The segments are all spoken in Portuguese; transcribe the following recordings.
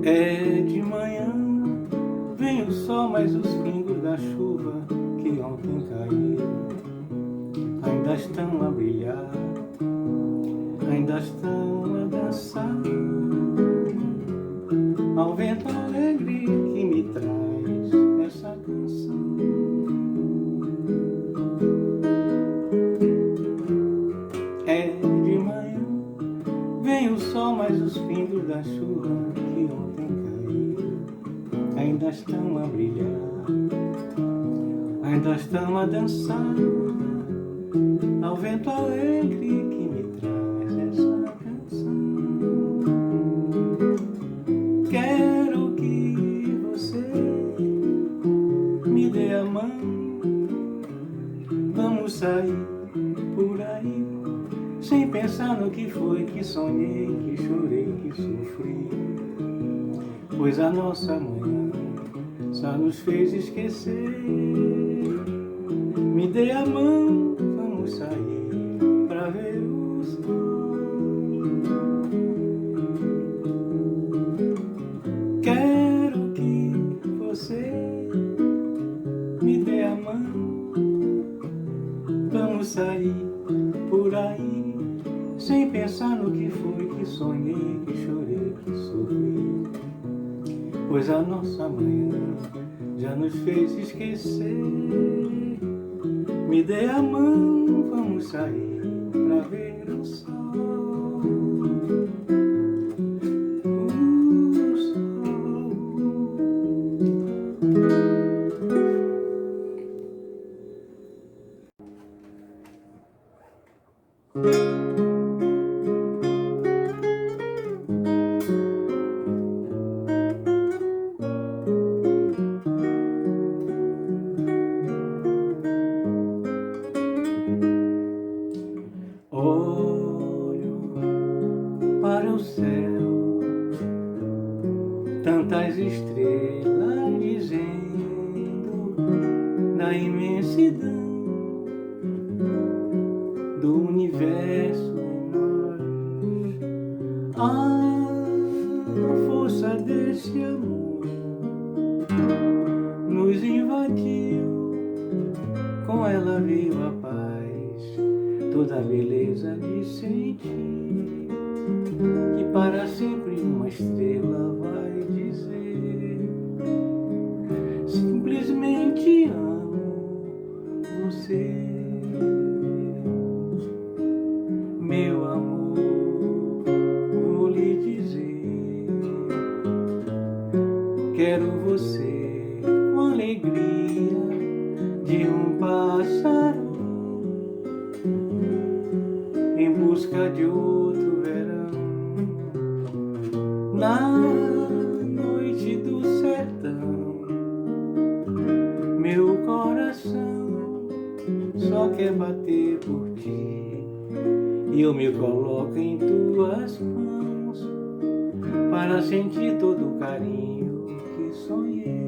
É de manhã, vem o sol, mas os pingos da chuva que ontem caíram ainda estão a brilhar, ainda estão a dançar ao vento alegre que me traz essa canção. É de manhã, vem o sol, mas os pingos da chuva que ontem caíram ainda estão a brilhar, ainda estão a dançar ao vento alegre que me traz essa canção. Quero que você me dê a mão, vamos sair por aí, sem pensar no que foi que sonhei, que chorei, que sofri, pois a nossa manhã só nos fez esquecer. Me dê a mão, vamos sair pra ver o sol. Quero que você me dê a mão, vamos sair por aí, sem pensar no que foi que sonhei, que chorei, que sofri, pois a nossa manhã já nos fez esquecer. Me dê a mão, vamos sair pra ver o sol. O sol. Olho para o céu, tantas estrelas dizendo da imensidão do universo em nós. A força desse amor nos invadiu, com ela veio a paz, toda a beleza de sentir que para sempre uma estrela vai dizer: simplesmente amo você, meu amor, vou lhe dizer. Quero você com a alegria de um pássaro em busca de outro verão, na noite do sertão. Meu coração só quer bater por ti, e eu me coloco em tuas mãos para sentir todo o carinho que sonhei.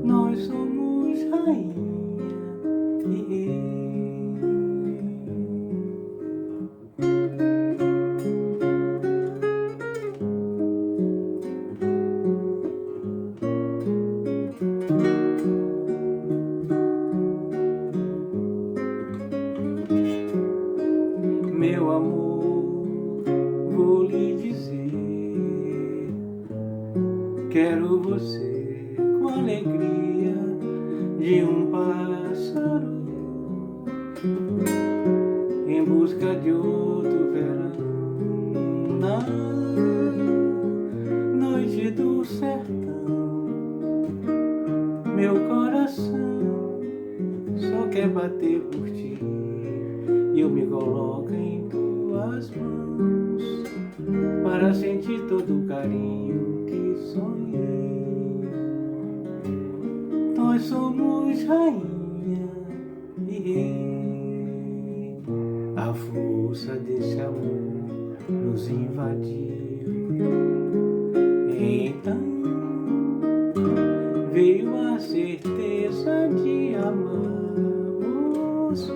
Nós somos rainha e rei. Meu amor, vou lhe dizer, quero você com a alegria de um pássaro em busca de outro verão, na noite do sertão. Meu coração só quer bater por ti, e eu me coloco em tuas mãos para sentir todo o carinho que sonhei. Nós somos rainha e rei. A força desse amor nos invadiu, então veio a certeza de amar você.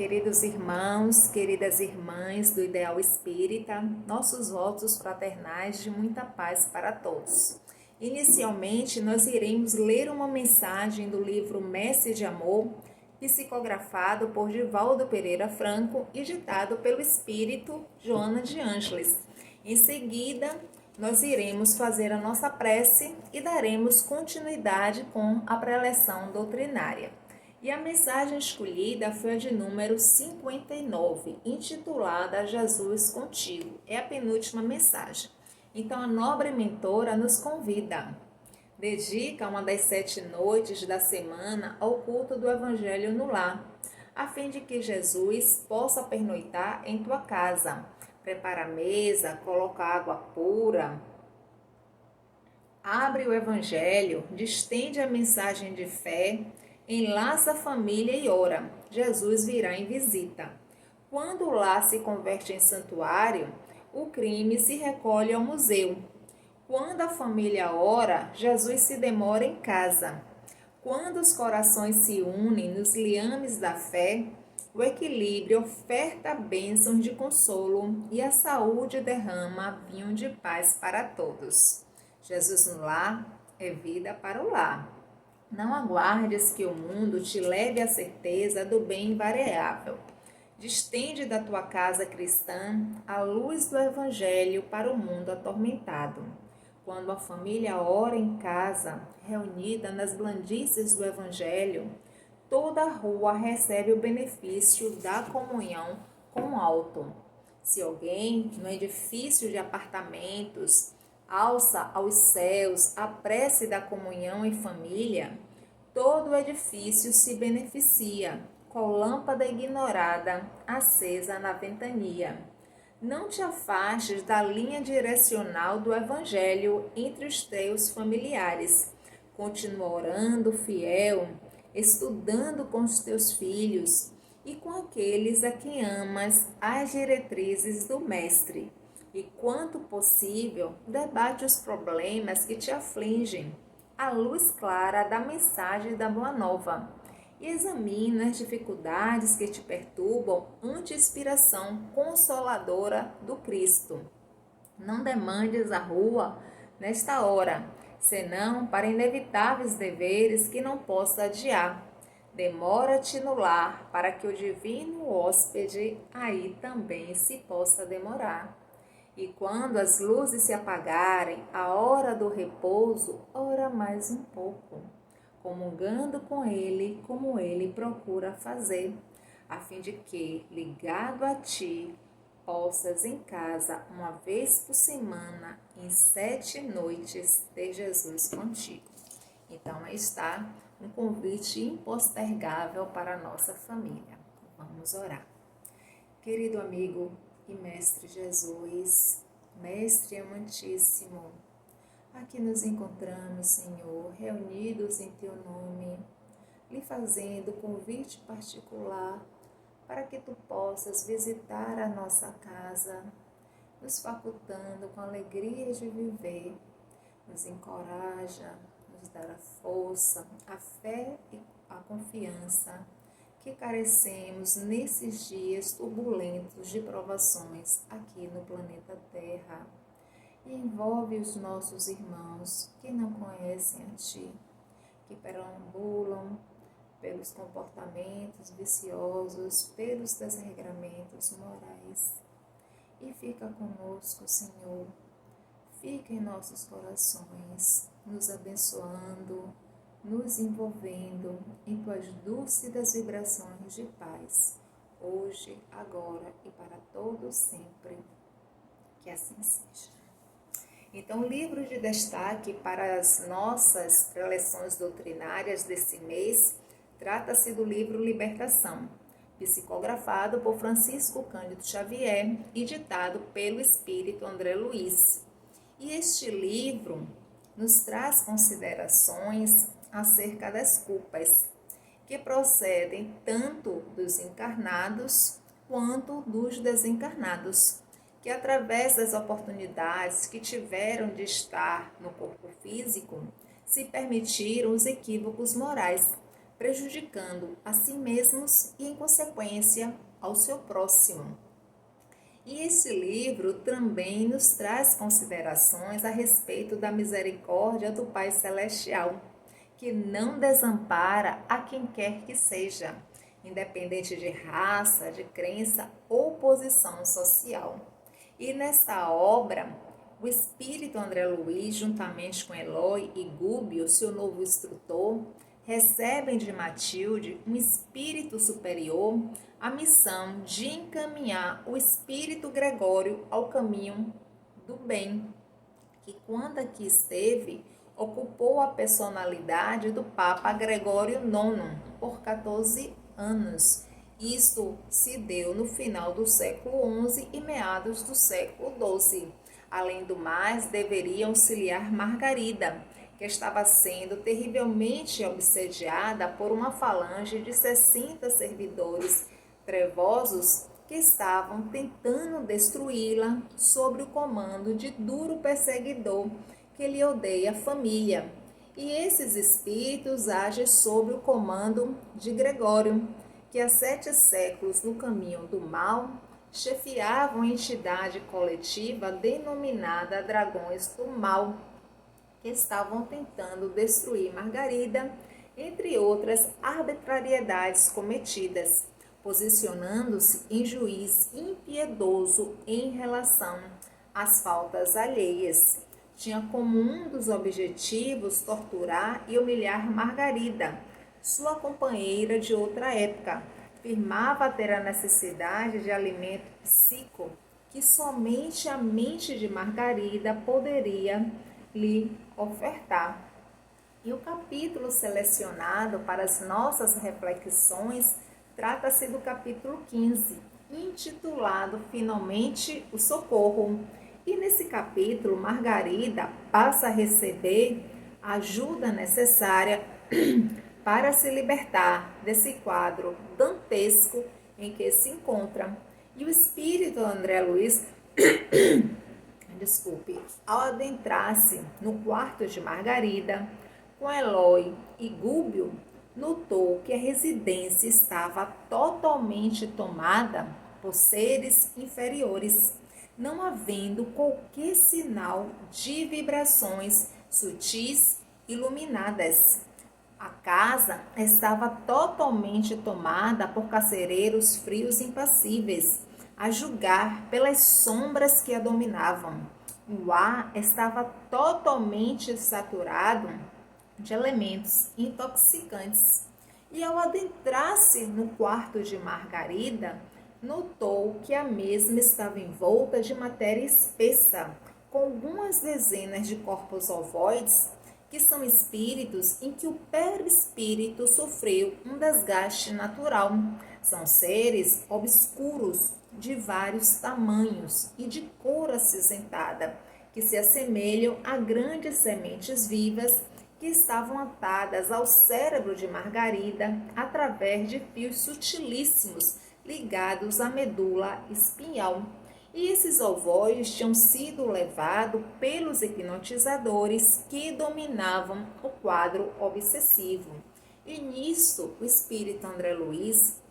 queridos irmãos, queridas irmãs do Ideal Espírita, nossos votos fraternais de muita paz para todos. Inicialmente, nós iremos ler uma mensagem do livro Mestre de Amor, psicografado por Divaldo Pereira Franco e ditado pelo Espírito Joana de Ângeles. Em seguida, nós iremos fazer a nossa prece e daremos continuidade com a preleção doutrinária. E a mensagem escolhida foi a de número 59, intitulada Jesus Contigo. É a penúltima mensagem. Então, a nobre mentora nos convida. Dedica uma das 7 noites da semana ao culto do Evangelho no lar, a fim de que Jesus possa pernoitar em tua casa. Prepara a mesa, coloca água pura, abre o Evangelho, distende a mensagem de fé, enlaça a família e ora. Jesus virá em visita. Quando o lar se converte em santuário, o crime se recolhe ao museu. Quando a família ora, Jesus se demora em casa. Quando os corações se unem nos liames da fé, o equilíbrio oferta bênçãos de consolo e a saúde derrama vinho de paz para todos. Jesus no lar é vida para o lar. Não aguardes que o mundo te leve à certeza do bem invariável. Distende da tua casa cristã a luz do Evangelho para o mundo atormentado. Quando a família ora em casa, reunida nas blandícias do Evangelho, toda a rua recebe o benefício da comunhão com o alto. Se alguém, no edifício de apartamentos, alça aos céus a prece da comunhão em família, todo o edifício se beneficia, com lâmpada ignorada acesa na ventania. Não te afastes da linha direcional do Evangelho entre os teus familiares. Continua orando fiel, estudando com os teus filhos e com aqueles a quem amas as diretrizes do Mestre. E, quanto possível, debate os problemas que te afligem, à luz clara da mensagem da Boa Nova, e examina as dificuldades que te perturbam ante a inspiração consoladora do Cristo. Não demandes a rua nesta hora, senão para inevitáveis deveres que não possa adiar. Demora-te no lar, para que o divino hóspede aí também se possa demorar. E quando as luzes se apagarem, a hora do repouso, ora mais um pouco, comungando com ele, como ele procura fazer, a fim de que, ligado a ti, possas em casa, uma vez por semana, em 7 noites, ter Jesus contigo. Então, aí está um convite impostergável para a nossa família. Vamos orar. Querido amigo e Mestre Jesus, Mestre amantíssimo, aqui nos encontramos, Senhor, reunidos em Teu nome, lhe fazendo convite particular para que Tu possas visitar a nossa casa, nos facultando com alegria de viver, nos encoraja, nos dá a força, a fé e a confiança que carecemos nesses dias turbulentos de provações aqui no planeta Terra. E envolve os nossos irmãos que não conhecem a Ti, que perambulam pelos comportamentos viciosos, pelos desregramentos morais. E fica conosco, Senhor, fica em nossos corações, nos abençoando, nos envolvendo em Tuas dúlcidas vibrações de paz, hoje, agora e para todo sempre. Que assim seja. Então, o livro de destaque para as nossas preleções doutrinárias desse mês trata-se do livro Libertação, psicografado por Francisco Cândido Xavier e ditado pelo Espírito André Luiz. E este livro nos traz considerações acerca das culpas, que procedem tanto dos encarnados quanto dos desencarnados, que através das oportunidades que tiveram de estar no corpo físico, se permitiram os equívocos morais, prejudicando a si mesmos e, em consequência, ao seu próximo. E esse livro também nos traz considerações a respeito da misericórdia do Pai Celestial, que não desampara a quem quer que seja, independente de raça, de crença ou posição social. E nesta obra, o espírito André Luiz, juntamente com Eloy e Gúbio, seu novo instrutor, recebem de Matilde, um espírito superior, a missão de encaminhar o espírito Gregório ao caminho do bem, que quando aqui esteve, ocupou a personalidade do Papa Gregório IX por 14 anos. Isto se deu no final do século XI e meados do século XII. Além do mais, deveria auxiliar Margarida, que estava sendo terrivelmente obsediada por uma falange de 60 servidores trevosos que estavam tentando destruí-la sob o comando de duro perseguidor que lhe odeia a família. E esses espíritos agem sob o comando de Gregório, que há 7 séculos no caminho do mal chefiavam a entidade coletiva denominada Dragões do Mal, que estavam tentando destruir Margarida, entre outras arbitrariedades cometidas, posicionando-se em juiz impiedoso em relação às faltas alheias. Tinha como um dos objetivos torturar e humilhar Margarida, sua companheira de outra época. Afirmava ter a necessidade de alimento psíquico que somente a mente de Margarida poderia lhe ofertar. E o capítulo selecionado para as nossas reflexões trata-se do capítulo 15, intitulado Finalmente o Socorro. E nesse capítulo, Margarida passa a receber a ajuda necessária para se libertar desse quadro dantesco em que se encontra. E o espírito André Luiz, ao adentrar-se no quarto de Margarida, com Eloy e Gúbio, notou que a residência estava totalmente tomada por seres inferiores, não havendo qualquer sinal de vibrações sutis iluminadas. A casa estava totalmente tomada por carcereiros frios e impassíveis, a julgar pelas sombras que a dominavam. O ar estava totalmente saturado de elementos intoxicantes. E ao adentrar-se no quarto de Margarida, notou que a mesma estava envolta de matéria espessa, com algumas dezenas de corpos ovoides, que são espíritos em que o perispírito sofreu um desgaste natural. São seres obscuros, de vários tamanhos e de cor acinzentada, que se assemelham a grandes sementes vivas que estavam atadas ao cérebro de Margarida através de fios sutilíssimos ligados à medula espinhal. E esses ovoides tinham sido levados pelos hipnotizadores que dominavam o quadro obsessivo. E nisso, o espírito André Luiz,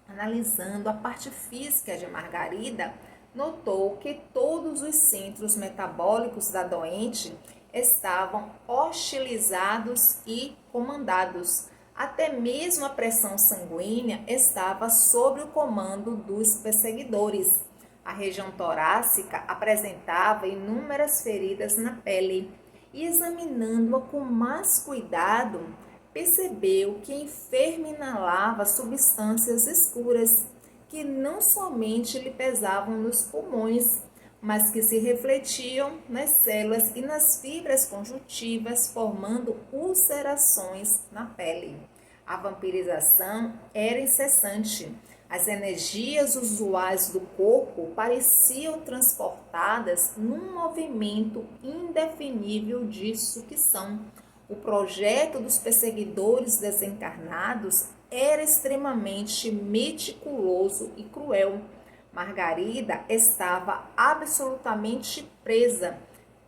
analisando a parte física de Margarida, notou que todos os centros metabólicos da doente estavam hostilizados e comandados. Até mesmo a pressão sanguínea estava sob o comando dos perseguidores. A região torácica apresentava inúmeras feridas na pele e, examinando-a com mais cuidado, percebeu que a enferma inalava substâncias escuras que não somente lhe pesavam nos pulmões, mas que se refletiam nas células e nas fibras conjuntivas, formando ulcerações na pele. A vampirização era incessante. As energias usuais do corpo pareciam transportadas num movimento indefinível de sucção. O projeto dos perseguidores desencarnados era extremamente meticuloso e cruel. Margarida estava absolutamente presa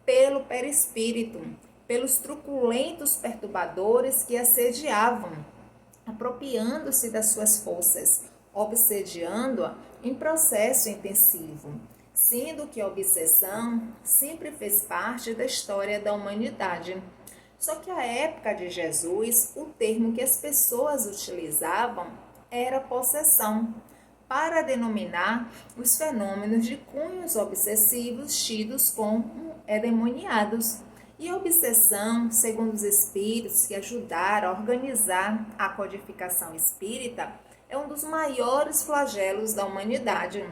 pelo perispírito, pelos truculentos perturbadores que assediavam apropriando-se das suas forças, obsediando-a em processo intensivo, sendo que a obsessão sempre fez parte da história da humanidade. Só que à época de Jesus, o termo que as pessoas utilizavam era possessão, para denominar os fenômenos de cunhos obsessivos tidos como endemoniados. E a obsessão, segundo os espíritos que ajudaram a organizar a codificação espírita, é um dos maiores flagelos da humanidade.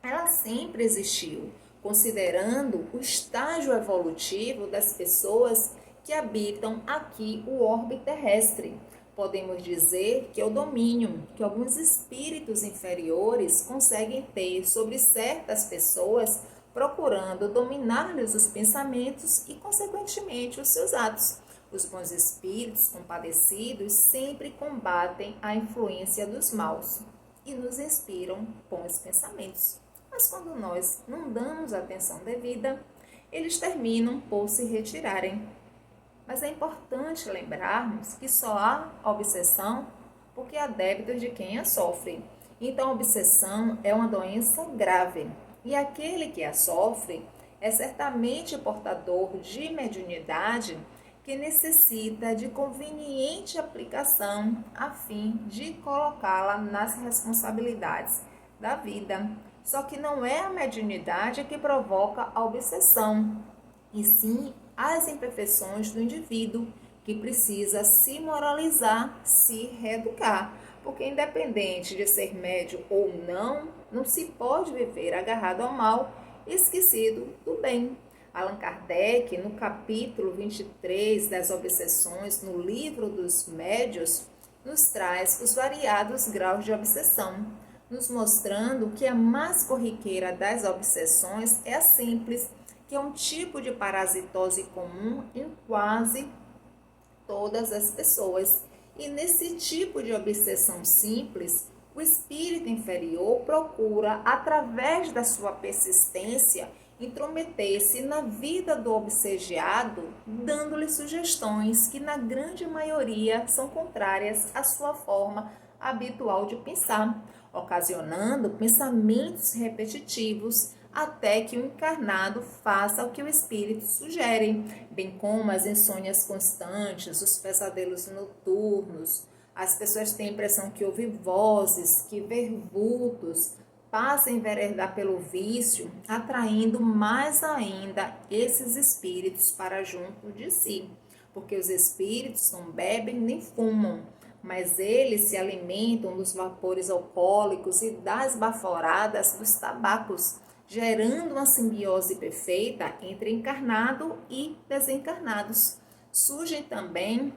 Ela sempre existiu, considerando o estágio evolutivo das pessoas que habitam aqui o orbe terrestre. Podemos dizer que é o domínio que alguns espíritos inferiores conseguem ter sobre certas pessoas, procurando dominar-lhes os pensamentos e, consequentemente, os seus atos. Os bons espíritos compadecidos sempre combatem a influência dos maus e nos inspiram bons pensamentos. Mas quando nós não damos atenção devida, eles terminam por se retirarem. Mas é importante lembrarmos que só há obsessão porque há débitos de quem a sofre. Então, a obsessão é uma doença grave e aquele que a sofre é certamente portador de mediunidade que necessita de conveniente aplicação a fim de colocá-la nas responsabilidades da vida. Só que não é a mediunidade que provoca a obsessão, e sim as imperfeições do indivíduo, que precisa se moralizar, se reeducar. Porque independente de ser médium ou não, não se pode viver agarrado ao mal, esquecido do bem. Allan Kardec, no capítulo 23 das obsessões, no livro dos médios, nos traz os variados graus de obsessão, nos mostrando que a mais corriqueira das obsessões é a simples, que é um tipo de parasitose comum em quase todas as pessoas. E nesse tipo de obsessão simples, o espírito inferior procura, através da sua persistência, intrometer-se na vida do obsediado, dando-lhe sugestões que, na grande maioria, são contrárias à sua forma habitual de pensar, ocasionando pensamentos repetitivos, até que o encarnado faça o que o espírito sugere, bem como as insônias constantes, os pesadelos noturnos. As pessoas têm a impressão que ouvem vozes, que vê vultos, passa a enveredar pelo vício, atraindo mais ainda esses espíritos para junto de si, porque os espíritos não bebem nem fumam, mas eles se alimentam dos vapores alcoólicos e das baforadas dos tabacos, gerando uma simbiose perfeita entre encarnado e desencarnados. Surgem também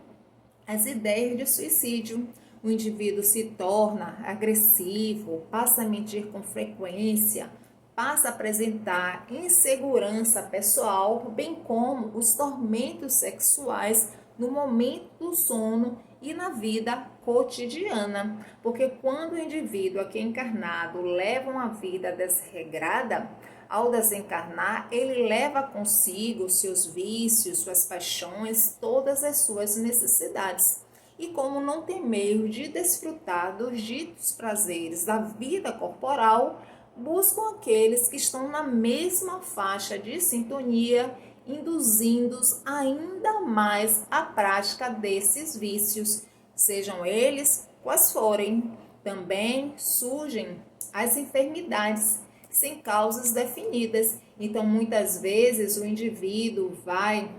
as ideias de suicídio. O indivíduo se torna agressivo, passa a mentir com frequência, passa a apresentar insegurança pessoal, bem como os tormentos sexuais no momento do sono e na vida cotidiana. Porque quando o indivíduo aqui encarnado leva uma vida desregrada, ao desencarnar, ele leva consigo seus vícios, suas paixões, todas as suas necessidades. E como não tem meio de desfrutar dos ditos prazeres da vida corporal, buscam aqueles que estão na mesma faixa de sintonia, induzindo-os ainda mais à prática desses vícios, sejam eles quais forem. Também surgem as enfermidades sem causas definidas. Então, muitas vezes o indivíduo vai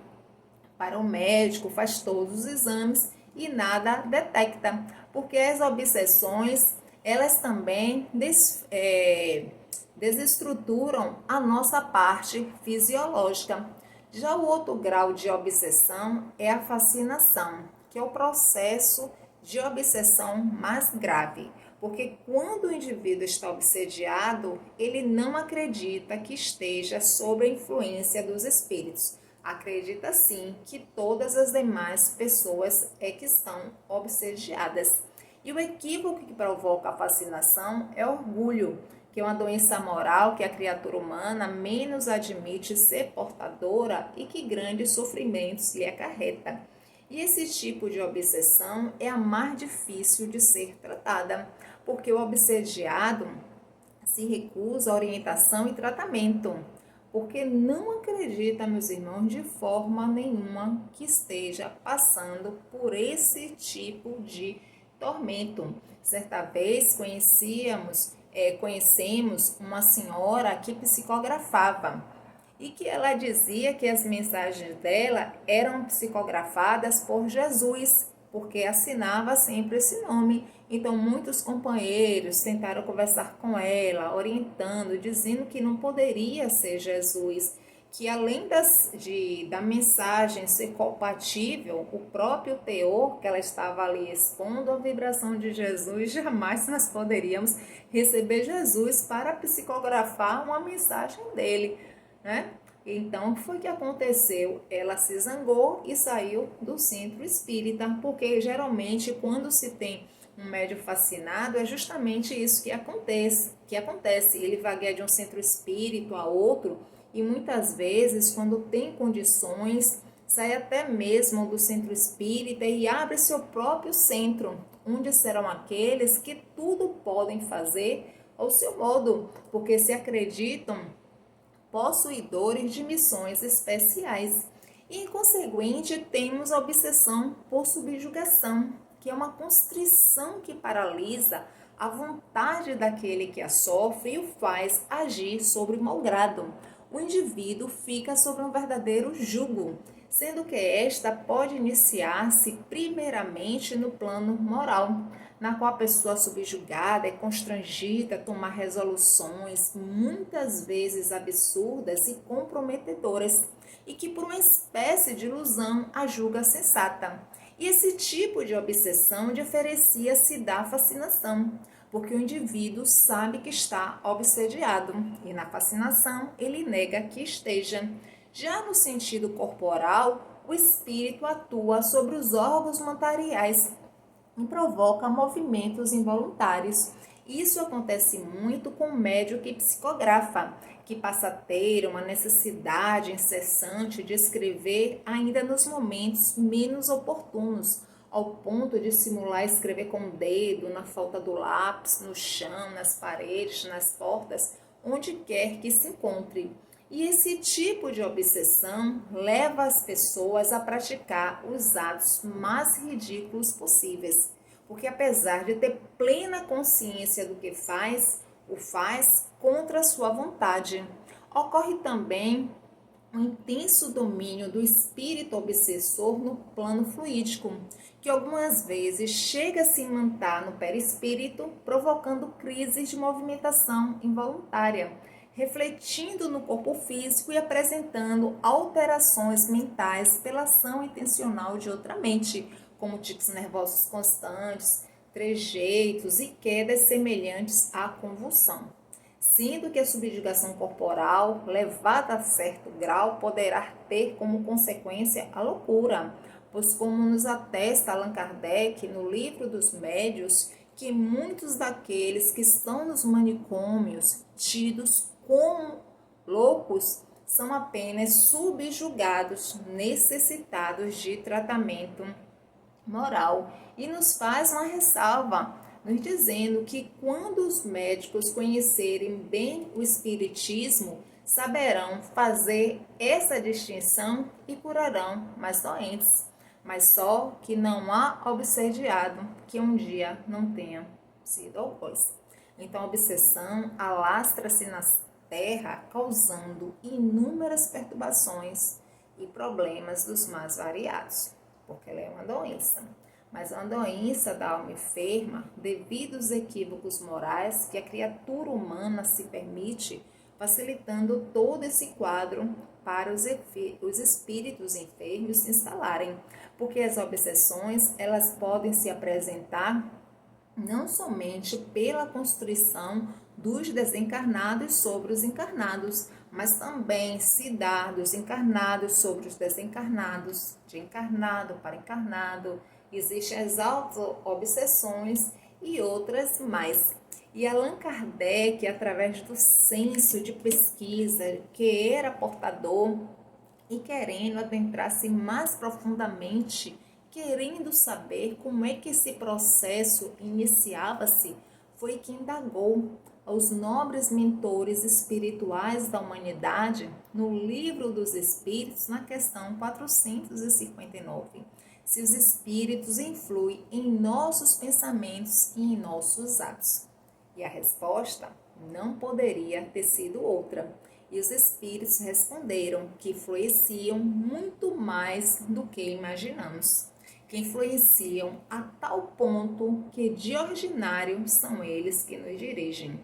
para o médico, faz todos os exames e nada detecta, porque as obsessões, elas também desestruturam a nossa parte fisiológica. Já o outro grau de obsessão é a fascinação, que é o processo de obsessão mais grave, porque quando o indivíduo está obsediado, ele não acredita que esteja sob a influência dos espíritos. Acredita sim que todas as demais pessoas é que estão obsediadas. E o equívoco que provoca a fascinação é o orgulho, que é uma doença moral que a criatura humana menos admite ser portadora e que grandes sofrimentos lhe acarreta. E esse tipo de obsessão é a mais difícil de ser tratada, porque o obsediado se recusa a orientação e tratamento, porque não acredita, meus irmãos, de forma nenhuma que esteja passando por esse tipo de tormento. Certa vez conhecemos uma senhora que psicografava e que ela dizia que as mensagens dela eram psicografadas por Jesus, porque assinava sempre esse nome. Então, muitos companheiros tentaram conversar com ela, orientando, dizendo que não poderia ser Jesus, que além da mensagem ser compatível, o próprio teor que ela estava ali expondo a vibração de Jesus, jamais nós poderíamos receber Jesus para psicografar uma mensagem dele, né? Então, foi o que aconteceu. Ela se zangou e saiu do centro espírita, porque geralmente quando se tem um médium fascinado, é justamente isso que acontece. Ele vagueia de um centro espírita a outro e muitas vezes, quando tem condições, sai até mesmo do centro espírita e abre seu próprio centro, onde serão aqueles que tudo podem fazer ao seu modo, porque se acreditam possuidores de missões especiais. E, em consequente, temos a obsessão por subjugação, que é uma constrição que paralisa a vontade daquele que a sofre e o faz agir sobre o mau grado. O indivíduo fica sobre um verdadeiro jugo, sendo que esta pode iniciar-se primeiramente no plano moral, na qual a pessoa subjugada é constrangida a tomar resoluções muitas vezes absurdas e comprometedoras, e que por uma espécie de ilusão a julga sensata. E esse tipo de obsessão diferencia-se da fascinação, porque o indivíduo sabe que está obsediado e na fascinação ele nega que esteja. Já no sentido corporal, o espírito atua sobre os órgãos materiais e provoca movimentos involuntários. Isso acontece muito com o médium que psicografa, que passa a ter uma necessidade incessante de escrever ainda nos momentos menos oportunos, ao ponto de simular escrever com o dedo, na falta do lápis, no chão, nas paredes, nas portas, onde quer que se encontre. E esse tipo de obsessão leva as pessoas a praticar os atos mais ridículos possíveis, porque apesar de ter plena consciência do que faz, o faz contra a sua vontade. Ocorre também um intenso domínio do espírito obsessor no plano fluídico, que algumas vezes chega a se imantar no perispírito, provocando crises de movimentação involuntária, refletindo no corpo físico e apresentando alterações mentais pela ação intencional de outra mente, como tiques nervosos constantes, trejeitos e quedas semelhantes à convulsão. Sendo que a subjugação corporal, levada a certo grau, poderá ter como consequência a loucura, pois como nos atesta Allan Kardec no livro dos médiuns, que muitos daqueles que estão nos manicômios, tidos como loucos, são apenas subjugados, necessitados de tratamento moral. E nos faz uma ressalva, nos dizendo que quando os médicos conhecerem bem o espiritismo, saberão fazer essa distinção e curarão mais doentes. Mas só que não há obsediado que um dia não tenha sido algoz. Então a obsessão alastra-se na terra, causando inúmeras perturbações e problemas dos mais variados, porque ela é uma doença. Mas é uma doença da alma enferma devido aos equívocos morais que a criatura humana se permite, facilitando todo esse quadro para os espíritos enfermos se instalarem, porque as obsessões elas podem se apresentar não somente pela construção dos desencarnados sobre os encarnados, mas também se dá dos encarnados sobre os desencarnados, de encarnado para encarnado. Existem as auto-obsessões e outras mais. E Allan Kardec, através do senso de pesquisa que era portador e querendo adentrar-se mais profundamente querendo saber como é que esse processo iniciava-se, foi que indagou aos nobres mentores espirituais da humanidade no Livro dos Espíritos, na questão 459, se os espíritos influem em nossos pensamentos e em nossos atos. E a resposta não poderia ter sido outra. E os espíritos responderam que influenciam muito mais do que imaginamos, que influenciam a tal ponto que de ordinário são eles que nos dirigem.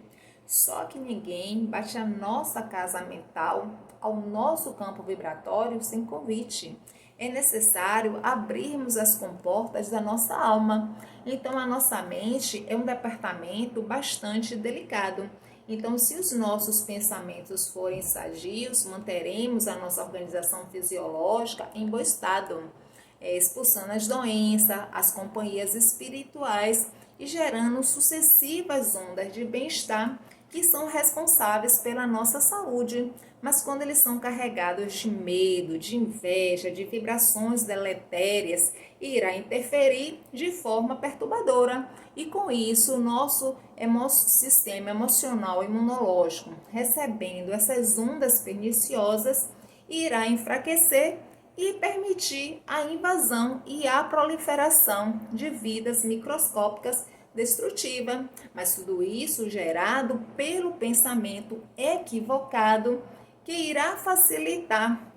Só que ninguém bate a nossa casa mental, ao nosso campo vibratório, sem convite. É necessário abrirmos as comportas da nossa alma. Então, a nossa mente é um departamento bastante delicado. Então, se os nossos pensamentos forem sadios, manteremos a nossa organização fisiológica em bom estado, expulsando as doenças, as companhias espirituais e gerando sucessivas ondas de bem-estar que são responsáveis pela nossa saúde. Mas quando eles são carregados de medo, de inveja, de vibrações deletérias, irá interferir de forma perturbadora. E com isso, o nosso sistema emocional e imunológico, recebendo essas ondas perniciosas, irá enfraquecer e permitir a invasão e a proliferação de vidas microscópicas destrutiva, mas tudo isso gerado pelo pensamento equivocado que irá facilitar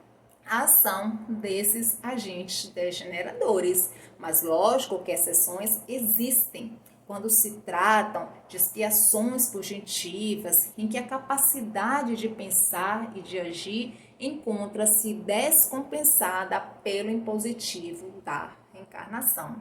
a ação desses agentes degeneradores. Mas lógico que exceções existem quando se tratam de expiações fugitivas em que a capacidade de pensar e de agir encontra-se descompensada pelo impositivo da reencarnação.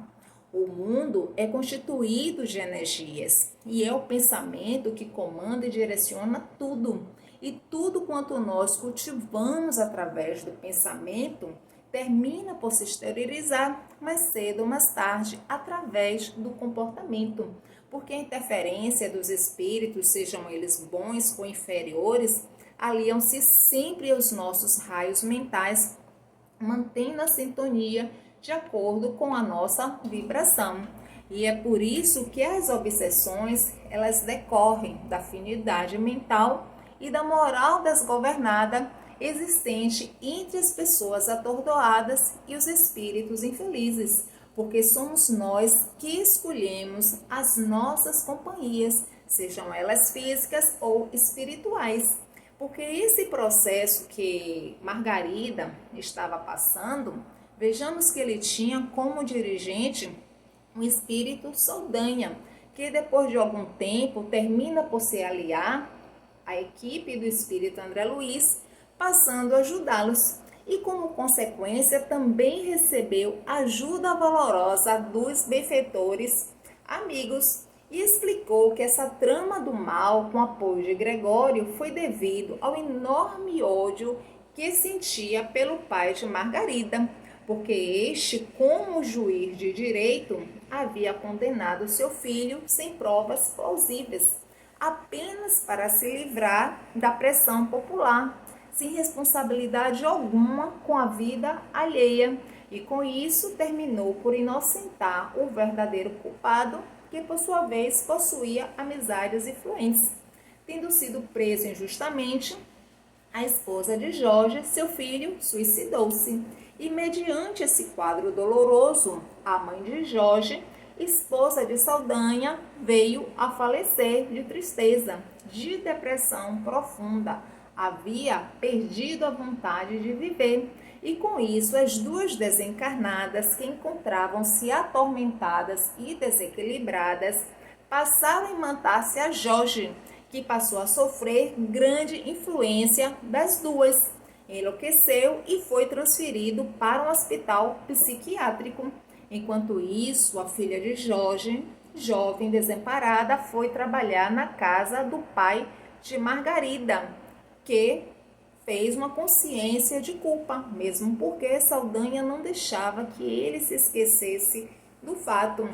O mundo é constituído de energias e é o pensamento que comanda e direciona tudo. E tudo quanto nós cultivamos através do pensamento termina por se exteriorizar mais cedo ou mais tarde através do comportamento. Porque a interferência dos espíritos, sejam eles bons ou inferiores, aliam-se sempre aos nossos raios mentais, mantendo a sintonia de acordo com a nossa vibração. E é por isso que as obsessões, elas decorrem da afinidade mental e da moral desgovernada existente entre as pessoas atordoadas e os espíritos infelizes, porque somos nós que escolhemos as nossas companhias, sejam elas físicas ou espirituais. Porque esse processo que Margarida estava passando, vejamos que ele tinha como dirigente um espírito Saldanha, que depois de algum tempo termina por se aliar à equipe do espírito André Luiz, passando a ajudá-los. E como consequência também recebeu ajuda valorosa dos benfeitores amigos e explicou que essa trama do mal com apoio de Gregório foi devido ao enorme ódio que sentia pelo pai de Margarida, porque este, como juiz de direito, havia condenado seu filho sem provas plausíveis, apenas para se livrar da pressão popular, sem responsabilidade alguma com a vida alheia, e com isso terminou por inocentar o verdadeiro culpado, que por sua vez possuía amizades influentes. Tendo sido preso injustamente, a esposa de Jorge, seu filho, suicidou-se. E mediante esse quadro doloroso, a mãe de Jorge, esposa de Saldanha, veio a falecer de tristeza, de depressão profunda. Havia perdido a vontade de viver. E com isso, as duas desencarnadas que encontravam-se atormentadas e desequilibradas, passaram a imantar-se a Jorge, que passou a sofrer grande influência das duas. Enlouqueceu e foi transferido para um hospital psiquiátrico. Enquanto isso, a filha de Jorge, jovem desamparada, foi trabalhar na casa do pai de Margarida, que fez uma consciência de culpa, mesmo porque Saldanha não deixava que ele se esquecesse do fato.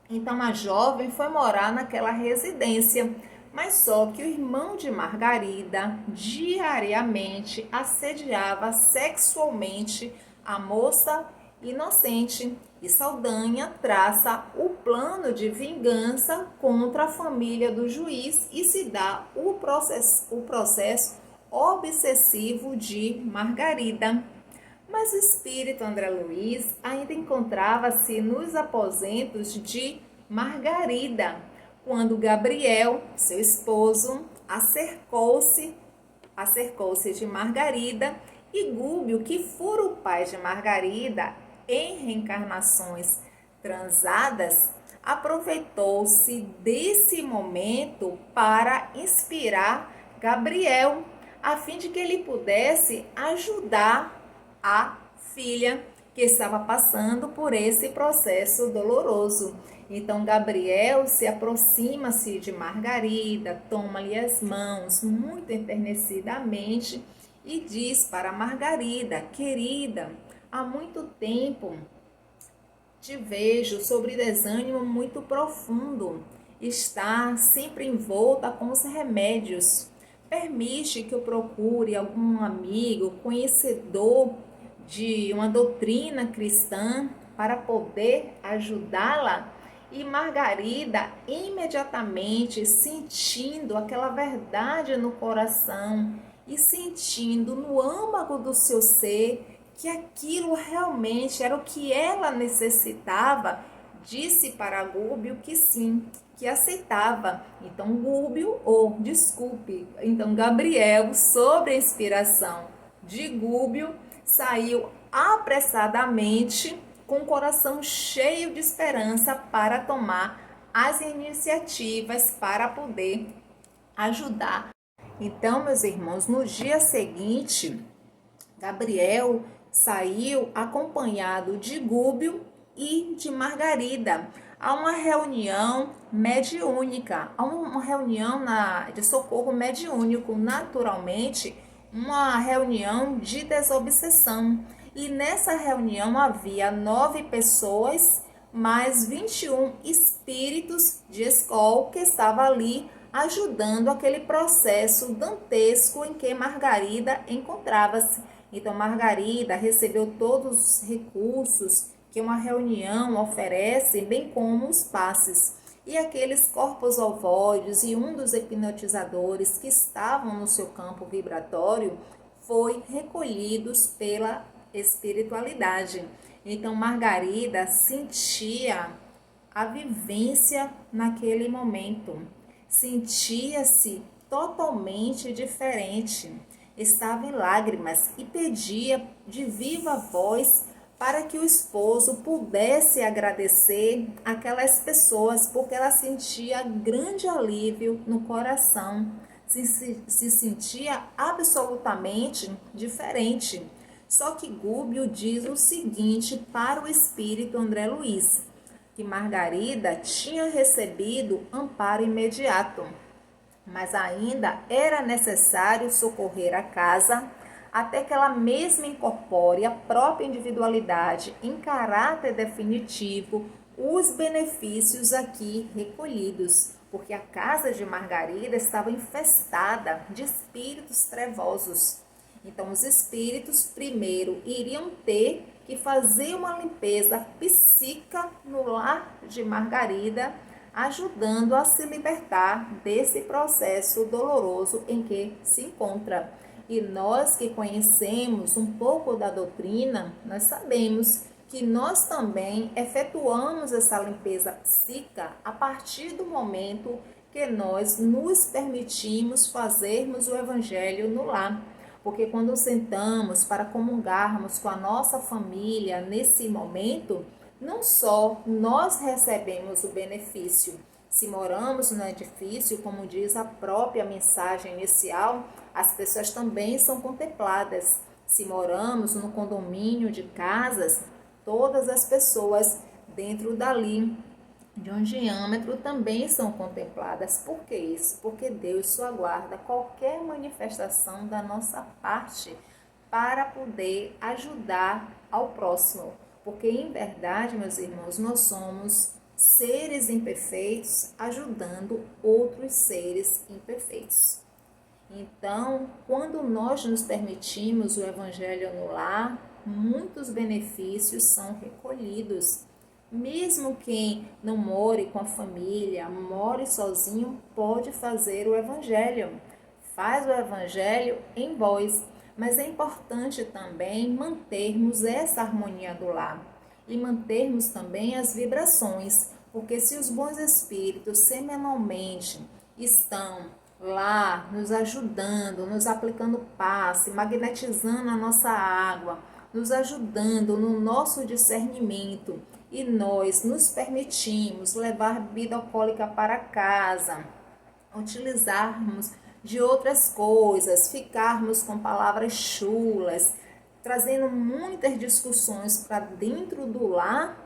Então a jovem foi morar naquela residência, mas só que o irmão de Margarida diariamente assediava sexualmente a moça inocente. E Saldanha traça o plano de vingança contra a família do juiz e se dá o processo obsessivo de Margarida. Mas o espírito André Luiz ainda encontrava-se nos aposentos de Margarida, quando Gabriel, seu esposo, acercou-se de Margarida, e Gúbio, que fora o pai de Margarida em reencarnações transadas, aproveitou-se desse momento para inspirar Gabriel, a fim de que ele pudesse ajudar a filha que estava passando por esse processo doloroso. Então Gabriel se aproxima-se de Margarida, toma-lhe as mãos muito enternecidamente e diz para Margarida: querida, há muito tempo te vejo sobre desânimo muito profundo, está sempre envolta com os remédios. Permite que eu procure algum amigo conhecedor de uma doutrina cristã para poder ajudá-la? E Margarida, imediatamente sentindo aquela verdade no coração e sentindo no âmago do seu ser que aquilo realmente era o que ela necessitava, disse para Gúbio que sim, que aceitava. Então então Gabriel, sob a inspiração de Gúbio, saiu apressadamente com o coração cheio de esperança para tomar as iniciativas para poder ajudar. Então, meus irmãos, no dia seguinte, Gabriel saiu acompanhado de Gúbio e de Margarida a uma reunião mediúnica, a uma reunião de socorro mediúnico, naturalmente, uma reunião de desobsessão. E nessa reunião havia 9 pessoas, mais 21 espíritos de escola que estavam ali ajudando aquele processo dantesco em que Margarida encontrava-se. Então Margarida recebeu todos os recursos que uma reunião oferece, bem como os passes. E aqueles corpos ovoides e um dos hipnotizadores que estavam no seu campo vibratório foi recolhidos pela espiritualidade. Então Margarida sentia a vivência naquele momento, sentia-se totalmente diferente, estava em lágrimas e pedia de viva voz para que o esposo pudesse agradecer aquelas pessoas, porque ela sentia grande alívio no coração, se sentia absolutamente diferente. Só que Gúbio diz o seguinte para o espírito André Luiz, que Margarida tinha recebido amparo imediato, mas ainda era necessário socorrer a casa até que ela mesma incorpore a própria individualidade em caráter definitivo os benefícios aqui recolhidos, porque a casa de Margarida estava infestada de espíritos trevosos. Então, os espíritos primeiro iriam ter que fazer uma limpeza psíquica no lar de Margarida, ajudando a se libertar desse processo doloroso em que se encontra. E nós que conhecemos um pouco da doutrina, nós sabemos que nós também efetuamos essa limpeza psíquica a partir do momento que nós nos permitimos fazermos o evangelho no lar. Porque quando sentamos para comungarmos com a nossa família nesse momento, não só nós recebemos o benefício. Se moramos no edifício, como diz a própria mensagem inicial, as pessoas também são contempladas. Se moramos no condomínio de casas, todas as pessoas dentro dali de um diâmetro também são contempladas. Por que isso? Porque Deus só aguarda qualquer manifestação da nossa parte para poder ajudar ao próximo. Porque em verdade, meus irmãos, nós somos seres imperfeitos ajudando outros seres imperfeitos. Então, quando nós nos permitimos o evangelho no lar, muitos benefícios são recolhidos. Mesmo quem não more com a família, more sozinho, pode fazer o Evangelho. Faz o Evangelho em vós. Mas é importante também mantermos essa harmonia do lar e mantermos também as vibrações, porque se os bons espíritos semanalmente estão lá nos ajudando, nos aplicando passe, magnetizando a nossa água, nos ajudando no nosso discernimento, e nós nos permitimos levar bebida alcoólica para casa, utilizarmos de outras coisas, ficarmos com palavras chulas, trazendo muitas discussões para dentro do lar,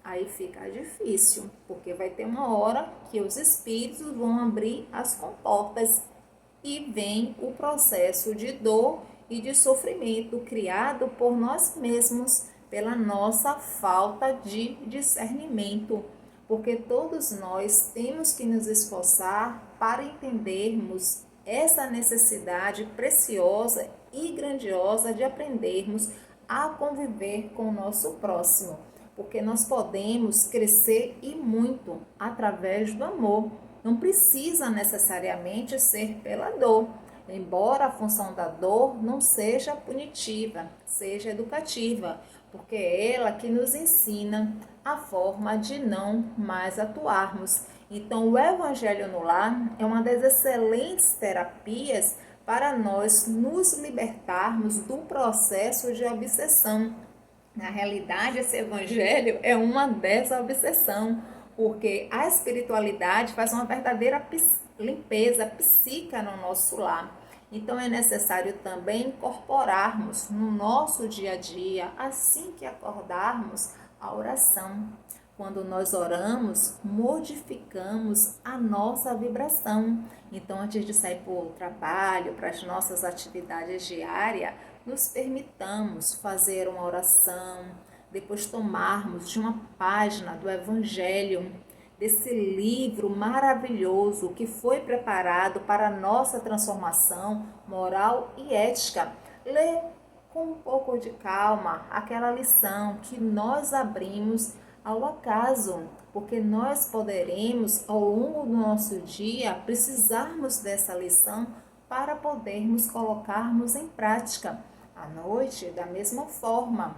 aí fica difícil, porque vai ter uma hora que os espíritos vão abrir as comportas e vem o processo de dor e de sofrimento criado por nós mesmos, pela nossa falta de discernimento, porque todos nós temos que nos esforçar para entendermos essa necessidade preciosa e grandiosa de aprendermos a conviver com o nosso próximo, porque nós podemos crescer e muito através do amor. Não precisa necessariamente ser pela dor, embora a função da dor não seja punitiva, seja educativa, porque é ela que nos ensina a forma de não mais atuarmos. Então, o Evangelho no Lar é uma das excelentes terapias para nós nos libertarmos do processo de obsessão. Na realidade, esse Evangelho é uma dessa obsessão, porque a espiritualidade faz uma verdadeira limpeza psíquica no nosso lar. Então é necessário também incorporarmos no nosso dia a dia, assim que acordarmos, a oração. Quando nós oramos, modificamos a nossa vibração. Então, antes de sair para o trabalho, para as nossas atividades diárias, nos permitamos fazer uma oração, depois tomarmos de uma página do Evangelho, desse livro maravilhoso que foi preparado para a nossa transformação moral e ética. Lê com um pouco de calma aquela lição que nós abrimos ao acaso, porque nós poderemos, ao longo do nosso dia, precisarmos dessa lição para podermos colocarmos em prática. À noite, da mesma forma,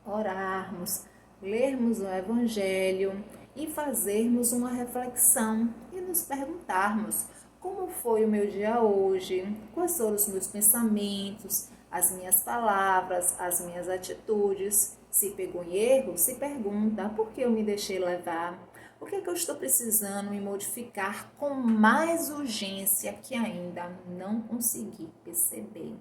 orarmos, lermos o Evangelho e fazermos uma reflexão e nos perguntarmos: como foi o meu dia hoje? Quais foram os meus pensamentos, as minhas palavras, as minhas atitudes? Se pegou em erro, se pergunta: por que eu me deixei levar? O que é que eu estou precisando me modificar com mais urgência que ainda não consegui perceber?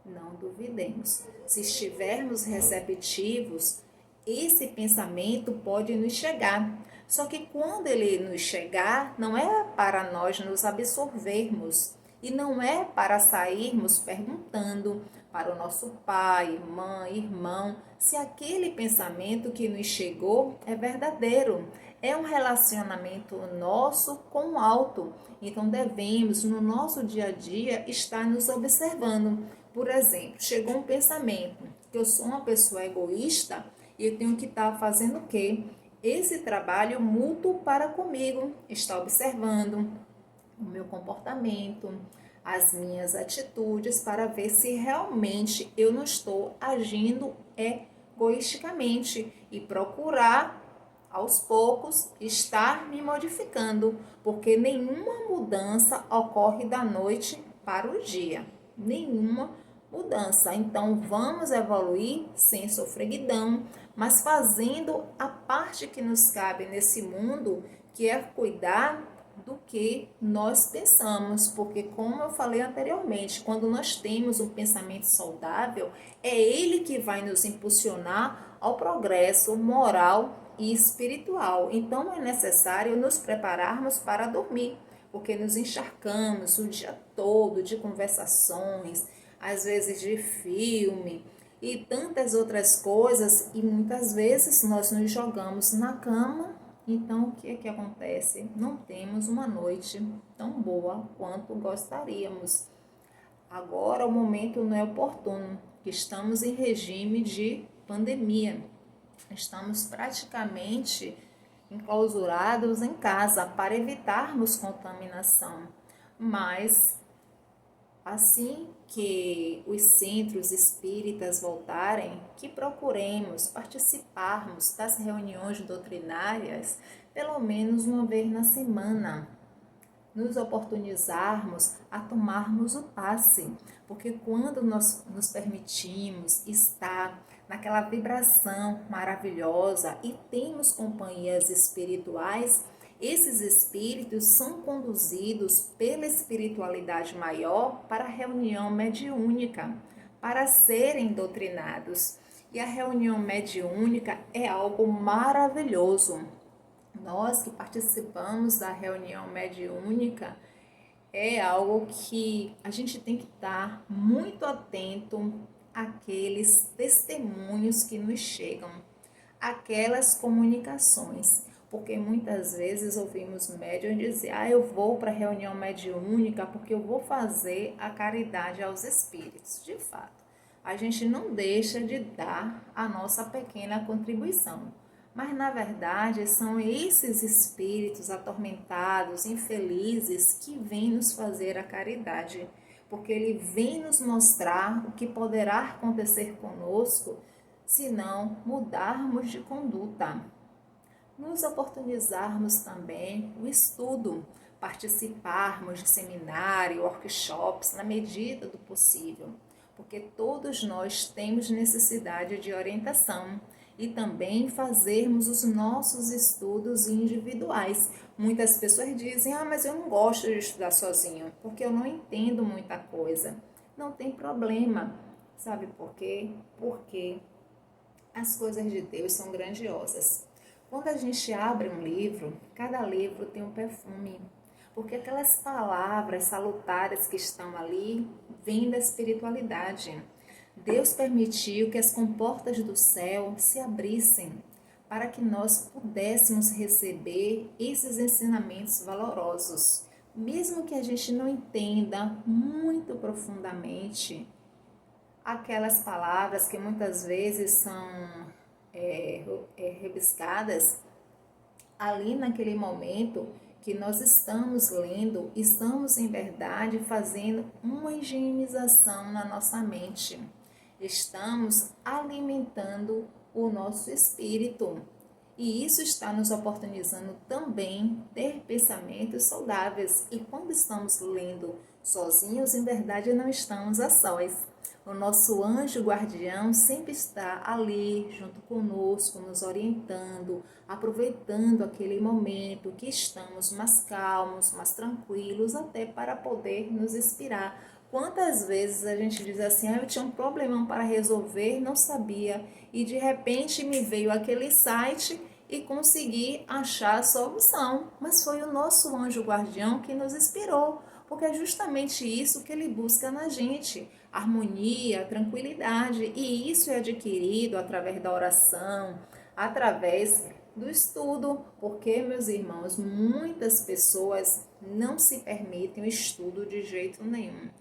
Não duvidemos. Se estivermos receptivos, esse pensamento pode nos chegar. Só que quando ele nos chegar, não é para nós nos absorvermos e não é para sairmos perguntando para o nosso pai, mãe, irmão, se aquele pensamento que nos chegou é verdadeiro. É um relacionamento nosso com o alto. Então devemos, no nosso dia a dia, estar nos observando. Por exemplo, chegou um pensamento que eu sou uma pessoa egoísta e eu tenho que estar fazendo o quê? Esse trabalho mútuo para comigo, está observando o meu comportamento, as minhas atitudes, para ver se realmente eu não estou agindo egoisticamente e procurar, aos poucos, estar me modificando, porque nenhuma mudança ocorre da noite para o dia, nenhuma mudança. Então vamos evoluir sem sofreguidão, mas fazendo a parte que nos cabe nesse mundo, que é cuidar do que nós pensamos, porque como eu falei anteriormente, quando nós temos um pensamento saudável, é ele que vai nos impulsionar ao progresso moral e espiritual. Então é necessário nos prepararmos para dormir, porque nos encharcamos o dia todo de conversações, às vezes de filme e tantas outras coisas, e muitas vezes nós nos jogamos na cama. Então, o que é que acontece? Não temos uma noite tão boa quanto gostaríamos. Agora, o momento não é oportuno. que estamos em regime de pandemia. Estamos praticamente enclausurados em casa para evitarmos contaminação. Mas assim que os centros espíritas voltarem, que procuremos participarmos das reuniões doutrinárias pelo menos uma vez na semana, nos oportunizarmos a tomarmos o passe, porque quando nós nos permitimos estar naquela vibração maravilhosa e temos companhias espirituais, esses espíritos são conduzidos pela espiritualidade maior para a reunião mediúnica, para serem doutrinados. E a reunião mediúnica é algo maravilhoso. Nós que participamos da reunião mediúnica, é algo que a gente tem que estar muito atento àqueles testemunhos que nos chegam, aquelas comunicações, porque muitas vezes ouvimos médiuns dizer, eu vou para a reunião mediúnica porque eu vou fazer a caridade aos espíritos. De fato, a gente não deixa de dar a nossa pequena contribuição. Mas, na verdade, são esses espíritos atormentados, infelizes, que vêm nos fazer a caridade, porque ele vem nos mostrar o que poderá acontecer conosco se não mudarmos de conduta. Nos oportunizarmos também o estudo, participarmos de seminário, workshops, na medida do possível, porque todos nós temos necessidade de orientação. E também fazermos os nossos estudos individuais. Muitas pessoas dizem, mas eu não gosto de estudar sozinho, porque eu não entendo muita coisa. Não tem problema. Sabe por quê? Porque as coisas de Deus são grandiosas. Quando a gente abre um livro, cada livro tem um perfume. Porque aquelas palavras salutares que estão ali vêm da espiritualidade. Deus permitiu que as comportas do céu se abrissem para que nós pudéssemos receber esses ensinamentos valorosos. Mesmo que a gente não entenda muito profundamente aquelas palavras que muitas vezes são rebuscadas, ali naquele momento que nós estamos lendo, estamos em verdade fazendo uma higienização na nossa mente. Estamos alimentando o nosso espírito. E isso está nos oportunizando também ter pensamentos saudáveis. E quando estamos lendo sozinhos, em verdade não estamos a sós. O nosso anjo guardião sempre está ali junto conosco, nos orientando, aproveitando aquele momento que estamos mais calmos, mais tranquilos, até para poder nos inspirar. Quantas vezes a gente diz assim, eu tinha um problemão para resolver, não sabia, e de repente me veio aquele site e consegui achar a solução. Mas foi o nosso anjo guardião que nos inspirou, porque é justamente isso que ele busca na gente, harmonia, tranquilidade, e isso é adquirido através da oração, através do estudo, porque, meus irmãos, muitas pessoas não se permitem o estudo de jeito nenhum.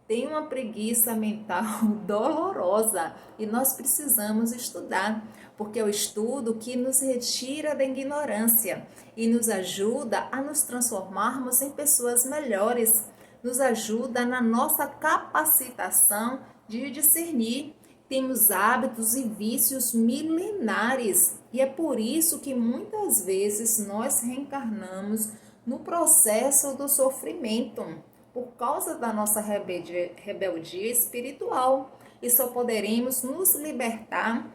Tem uma preguiça mental dolorosa e nós precisamos estudar, porque é o estudo que nos retira da ignorância e nos ajuda a nos transformarmos em pessoas melhores, nos ajuda na nossa capacitação de discernir. Temos hábitos e vícios milenares e é por isso que muitas vezes nós reencarnamos no processo do sofrimento, por causa da nossa rebeldia espiritual, e só poderemos nos libertar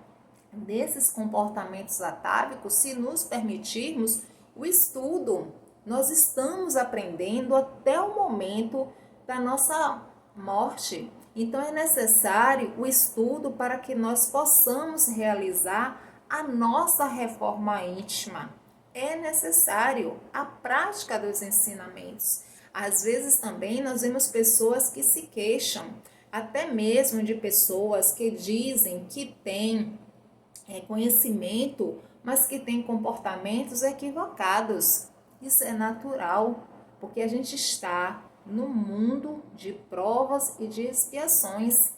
desses comportamentos atávicos se nos permitirmos o estudo. Nós estamos aprendendo até o momento da nossa morte, então é necessário o estudo para que nós possamos realizar a nossa reforma íntima. É necessário a prática dos ensinamentos. Às vezes também nós vemos pessoas que se queixam, até mesmo de pessoas que dizem que têm conhecimento, mas que têm comportamentos equivocados. Isso é natural, porque a gente está no mundo de provas e de expiações.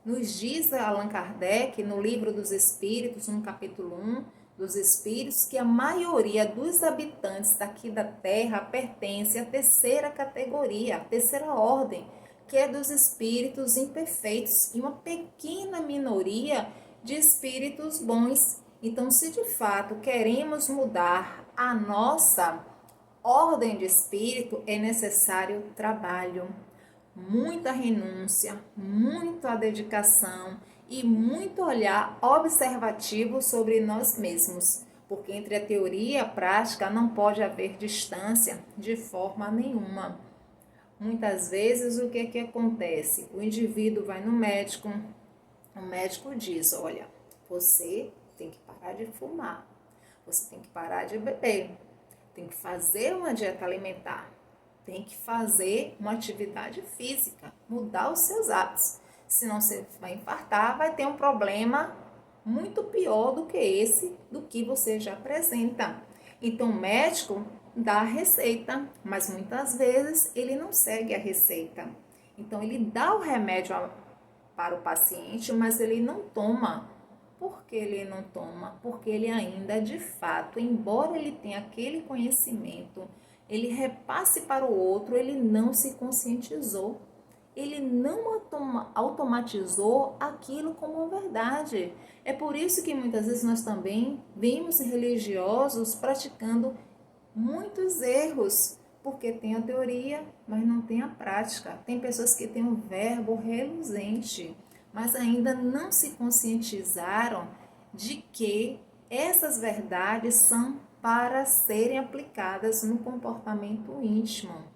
Nos diz Allan Kardec, no Livro dos Espíritos, no capítulo 1 dos Espíritos, que a maioria dos habitantes daqui da Terra pertence à terceira categoria, à terceira ordem, que é dos espíritos imperfeitos, e uma pequena minoria de espíritos bons. Então, se de fato queremos mudar a nossa ordem de espírito, é necessário trabalho, muita renúncia, muita dedicação e muito olhar observativo sobre nós mesmos, porque entre a teoria e a prática não pode haver distância de forma nenhuma. Muitas vezes o que acontece? O indivíduo vai no médico, o médico diz, olha, você tem que parar de fumar, você tem que parar de beber, tem que fazer uma dieta alimentar, tem que fazer uma atividade física, mudar os seus hábitos. Senão você vai infartar, vai ter um problema muito pior do que esse, do que você já apresenta. Então o médico dá a receita, mas muitas vezes ele não segue a receita. Então ele dá o remédio para o paciente, mas ele não toma. Por que ele não toma? Porque ele ainda, de fato, embora ele tenha aquele conhecimento, ele repasse para o outro, ele não se conscientizou. Ele não automatizou aquilo como verdade. É por isso que muitas vezes nós também vemos religiosos praticando muitos erros, porque tem a teoria, mas não tem a prática. Tem pessoas que têm um verbo reluzente, mas ainda não se conscientizaram de que essas verdades são para serem aplicadas no comportamento íntimo.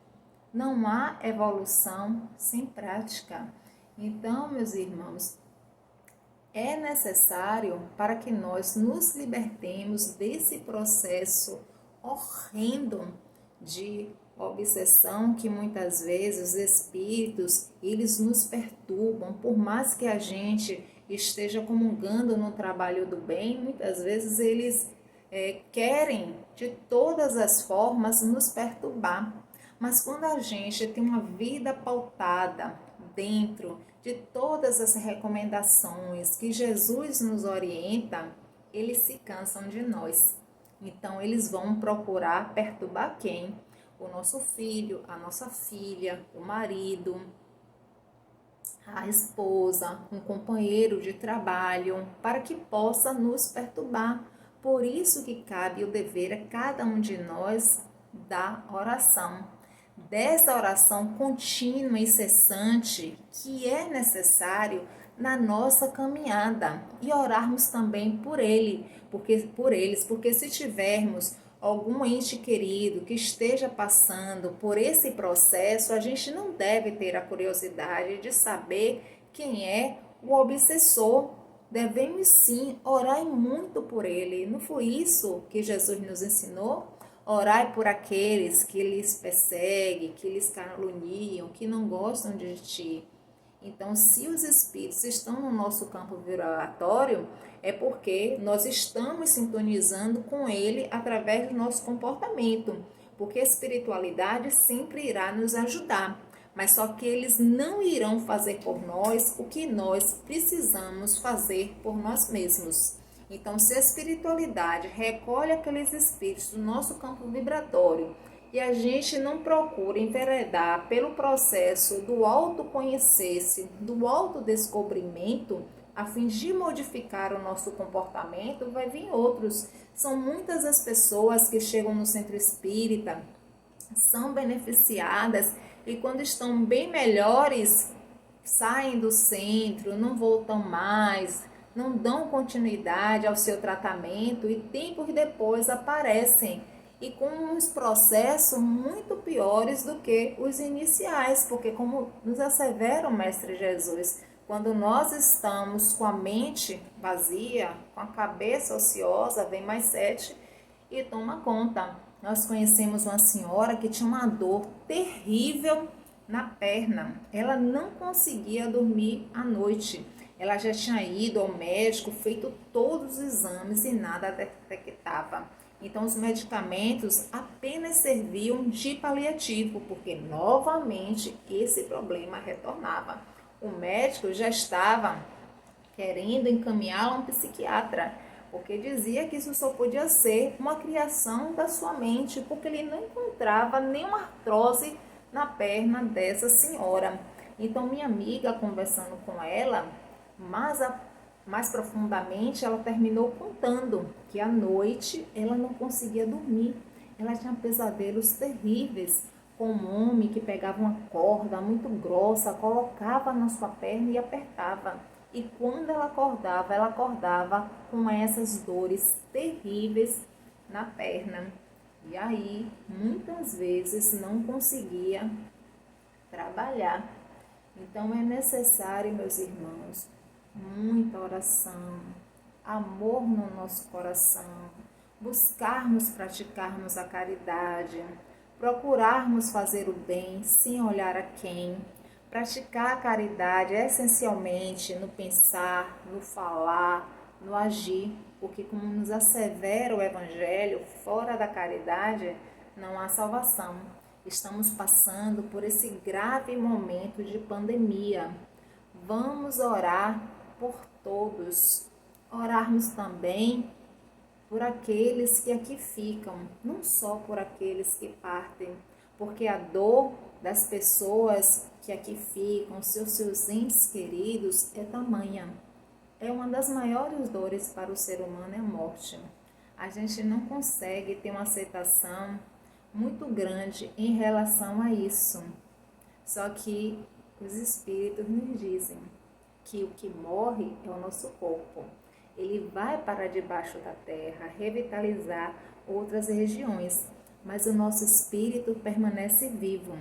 Não há evolução sem prática. Então, meus irmãos, é necessário para que nós nos libertemos desse processo horrendo de obsessão que muitas vezes os espíritos, eles nos perturbam. Por mais que a gente esteja comungando no trabalho do bem, muitas vezes eles querem de todas as formas nos perturbar. Mas quando a gente tem uma vida pautada dentro de todas as recomendações que Jesus nos orienta, eles se cansam de nós. Então eles vão procurar perturbar quem? O nosso filho, a nossa filha, o marido, a esposa, um companheiro de trabalho, para que possa nos perturbar. Por isso que cabe o dever a cada um de nós da oração. Dessa oração contínua e cessante que é necessário na nossa caminhada, e orarmos também por eles, porque se tivermos algum ente querido que esteja passando por esse processo, a gente não deve ter a curiosidade de saber quem é o obsessor. Devemos sim orar muito por ele. Não foi isso que Jesus nos ensinou? Orai por aqueles que lhes perseguem, que lhes caluniam, que não gostam de ti. Então, se os espíritos estão no nosso campo vibratório, é porque nós estamos sintonizando com ele através do nosso comportamento. Porque a espiritualidade sempre irá nos ajudar, mas só que eles não irão fazer por nós o que nós precisamos fazer por nós mesmos. Então, se a espiritualidade recolhe aqueles espíritos do nosso campo vibratório e a gente não procura enveredar pelo processo do autoconhecer-se, do autodescobrimento, a fim de modificar o nosso comportamento, vai vir outros. São muitas as pessoas que chegam no centro espírita, são beneficiadas e quando estão bem melhores, saem do centro, não voltam mais, não dão continuidade ao seu tratamento e tempos depois aparecem e com uns processos muito piores do que os iniciais, porque como nos assevera o Mestre Jesus, quando nós estamos com a mente vazia, com a cabeça ociosa, vem mais 7 e toma conta. Nós conhecemos uma senhora que tinha uma dor terrível na perna, ela não conseguia dormir à noite. Ela já tinha ido ao médico, feito todos os exames e nada detectava. Então, os medicamentos apenas serviam de paliativo, porque novamente esse problema retornava. O médico já estava querendo encaminhá-la a um psiquiatra, porque dizia que isso só podia ser uma criação da sua mente, porque ele não encontrava nenhuma artrose na perna dessa senhora. Então, minha amiga, conversando com ela, mais profundamente, ela terminou contando que à noite ela não conseguia dormir. Ela tinha pesadelos terríveis com um homem que pegava uma corda muito grossa, colocava na sua perna e apertava. E quando ela acordava com essas dores terríveis na perna. E aí, muitas vezes, não conseguia trabalhar. Então, é necessário, meus irmãos, muita oração, amor no nosso coração, buscarmos praticarmos a caridade, procurarmos fazer o bem sem olhar a quem. Praticar a caridade é essencialmente no pensar, no falar, no agir, porque como nos assevera o Evangelho, fora da caridade não há salvação. Estamos passando por esse grave momento de pandemia. Vamos orar por todos, orarmos também por aqueles que aqui ficam, não só por aqueles que partem, porque a dor das pessoas que aqui ficam, seus entes queridos, é tamanha. É uma das maiores dores para o ser humano, é a morte. A gente não consegue ter uma aceitação muito grande em relação a isso. Só que os espíritos nos dizem que o que morre é o nosso corpo. Ele vai para debaixo da terra, revitalizar outras regiões, mas o nosso espírito permanece vivo.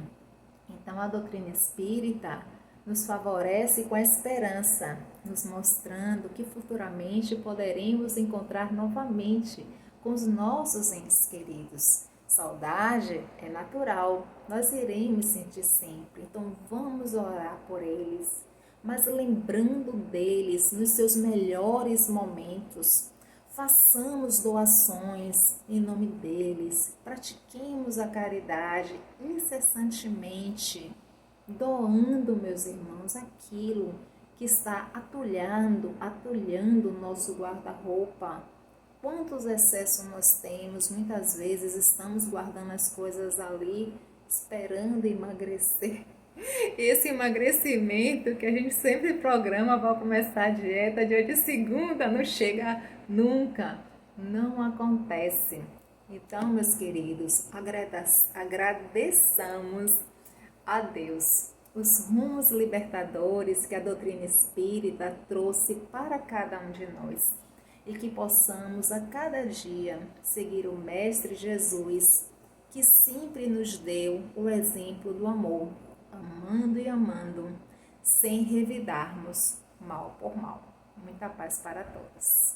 Então a doutrina espírita nos favorece com a esperança, nos mostrando que futuramente poderemos encontrar novamente com os nossos entes queridos. Saudade é natural, nós iremos sentir sempre, então vamos orar por eles, mas lembrando deles nos seus melhores momentos. Façamos doações em nome deles, pratiquemos a caridade incessantemente, doando, meus irmãos, aquilo que está atulhando o nosso guarda-roupa. Quantos excessos nós temos, muitas vezes estamos guardando as coisas ali, esperando emagrecer. Esse emagrecimento que a gente sempre programa para começar a dieta, dia de segunda, não chega nunca, não acontece. Então, meus queridos, agradeçamos a Deus os rumos libertadores que a doutrina espírita trouxe para cada um de nós e que possamos a cada dia seguir o Mestre Jesus, que sempre nos deu o exemplo do amor, amando e amando, sem revidarmos mal por mal. Muita paz para todos.